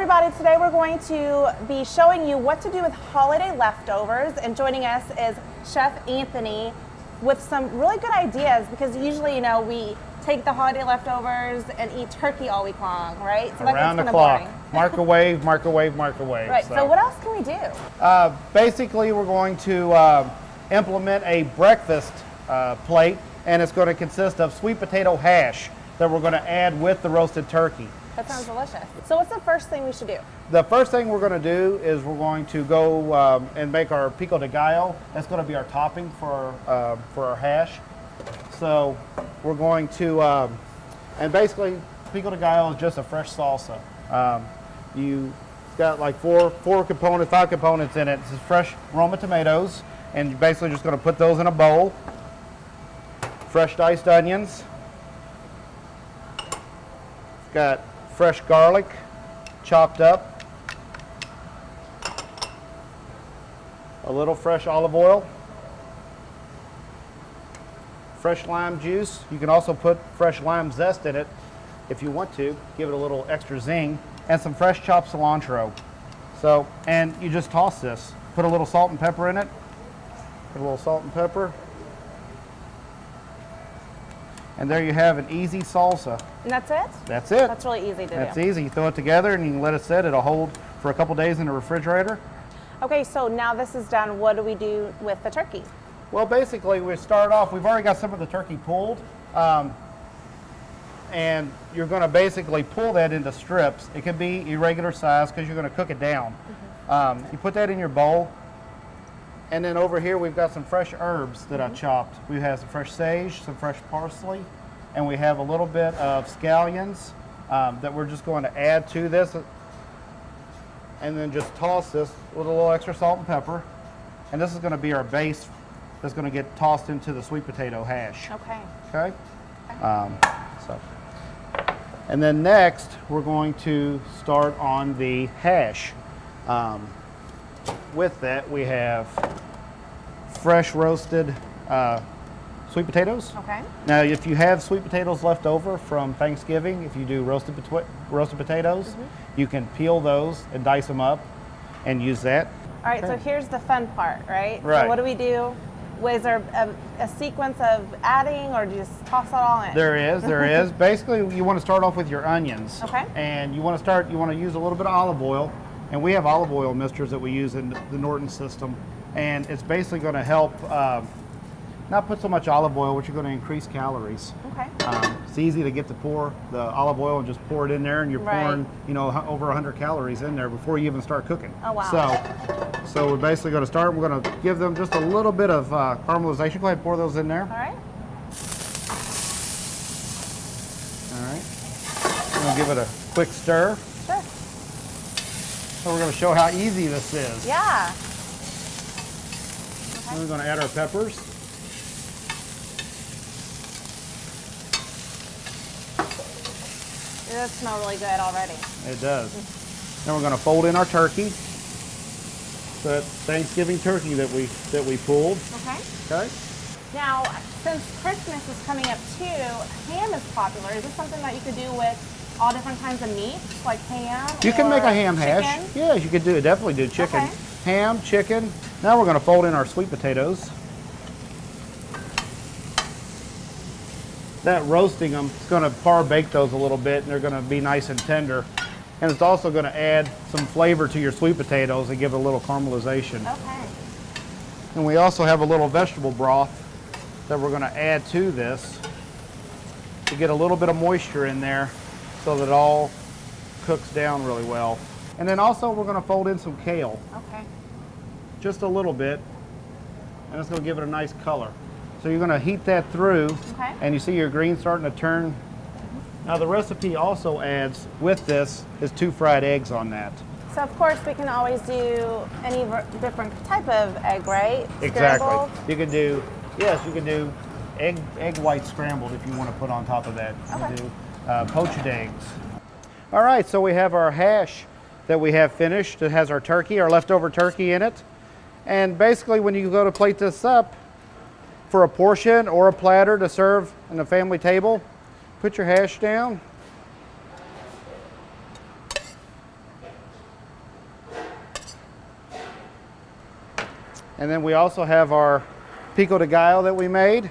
everybody, today we're going to be showing you what to do with holiday leftovers, and joining us is Chef Anthony with some really good ideas, because usually, you know, we take the holiday leftovers and eat turkey all week long, right? So around the clock. Microwave, microwave, microwave. Right, so what else can we do? Basically, we're going to implement a breakfast plate, and it's going to consist of sweet potato hash that we're going to add with the roasted turkey. That sounds delicious. So what's the first thing we should do? The first thing we're going to do is we're going to go and make our pico de gallo. That's going to be our topping for our hash. So we're going to, and basically pico de gallo is just a fresh salsa. You've got like five components in it. This is fresh Roma tomatoes, and you're basically just going to put those in a bowl. Fresh diced onions. Got fresh garlic, chopped up, a little fresh olive oil, fresh lime juice. You can also put fresh lime zest in it if you want to, give it a little extra zing, and some fresh chopped cilantro. So, and you just toss this. Put a little salt and pepper in it. Put a little salt and pepper. And there you have an easy salsa. And that's it? That's it. That's really easy to do. That's easy. You throw it together and you can let it sit. It'll hold for a couple days in the refrigerator. Okay, so now this is done, what do we do with the turkey? Well, basically we start off, we've already got some of the turkey pulled, and you're going to basically pull that into strips. It can be irregular size because you're going to cook it down. You put that in your bowl, and then over here we've got some fresh herbs that I chopped. We have some fresh sage, some fresh parsley, and we have a little bit of scallions that we're just going to add to this, and then just toss this with a little extra salt and pepper. And this is going to be our base that's going to get tossed into the sweet potato hash. Okay. Okay? And then next we're going to start on the hash. With that, we have fresh roasted sweet potatoes. Okay. Now, if you have sweet potatoes left over from Thanksgiving, if you do roasted potatoes, you can peel those and dice them up and use that. All right, so here's the fun part, right? Right. So what do we do? Was there a sequence of adding, or do you just toss it all in? There is. Basically, you want to start off with your onions. Okay. And you want to use a little bit of olive oil. And we have olive oil mixtures that we use in the Norton system. And it's basically going to help not put so much olive oil, which are going to increase calories. Okay. It's easy to get to pour the olive oil and just pour it in there, and you're pouring, you know, over 100 calories in there before you even start cooking. Oh, wow. So we're basically going to start. We're going to give them just a little bit of caramelization. Go ahead and pour those in there. All right. All right. I'm going to give it a quick stir. Sure. So we're going to show how easy this is. Yeah. Then we're going to add our peppers. It does smell really good already. It does. Then we're going to fold in our turkey. That Thanksgiving turkey that we pulled. Okay. Okay. Now, since Christmas is coming up too, ham is popular. Is this something that you could do with all different kinds of meats, like ham? You can make a ham chicken? hash. Yes, you could do it. Definitely do chicken. Okay. Ham, chicken. Now we're going to fold in our sweet potatoes. That roasting them is going to par bake those a little bit, and they're going to be nice and tender. And it's also going to add some flavor to your sweet potatoes and give it a little caramelization. Okay. And we also have a little vegetable broth that we're going to add to this to get a little bit of moisture in there so that it all cooks down really well. And then also we're going to fold in some kale. Okay. Just a little bit, and it's going to give it a nice color. So you're going to heat that through, and you see your green starting to turn. Now the recipe also adds, with this, is 2 fried eggs on that. So of course we can always do any different type of egg, right? Exactly. Scrambled? You can do, yes, you can do egg white scrambled if you want to put on top of that. You can do poached eggs. All right, so we have our hash that we have finished. It has our turkey, our leftover turkey in it. And basically when you go to plate this up for a portion or a platter to serve in a family table, put your hash down. And then we also have our pico de gallo that we made.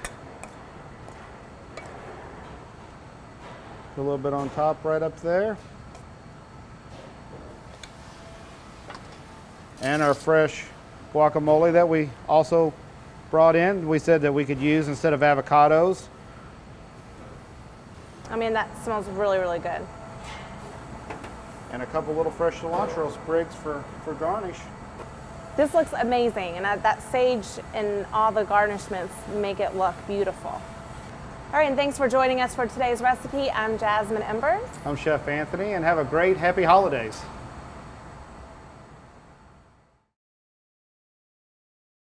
Put a little bit on top right up there. And our fresh guacamole that we also brought in. We said that we could use instead of avocados. I mean, that smells really, really good. And a couple little fresh cilantro sprigs for garnish. This looks amazing, and that sage and all the garnishments make it look beautiful. All right, and thanks for joining us for today's recipe. I'm Jasmin Embers. I'm Chef Anthony, and have a great, happy holidays.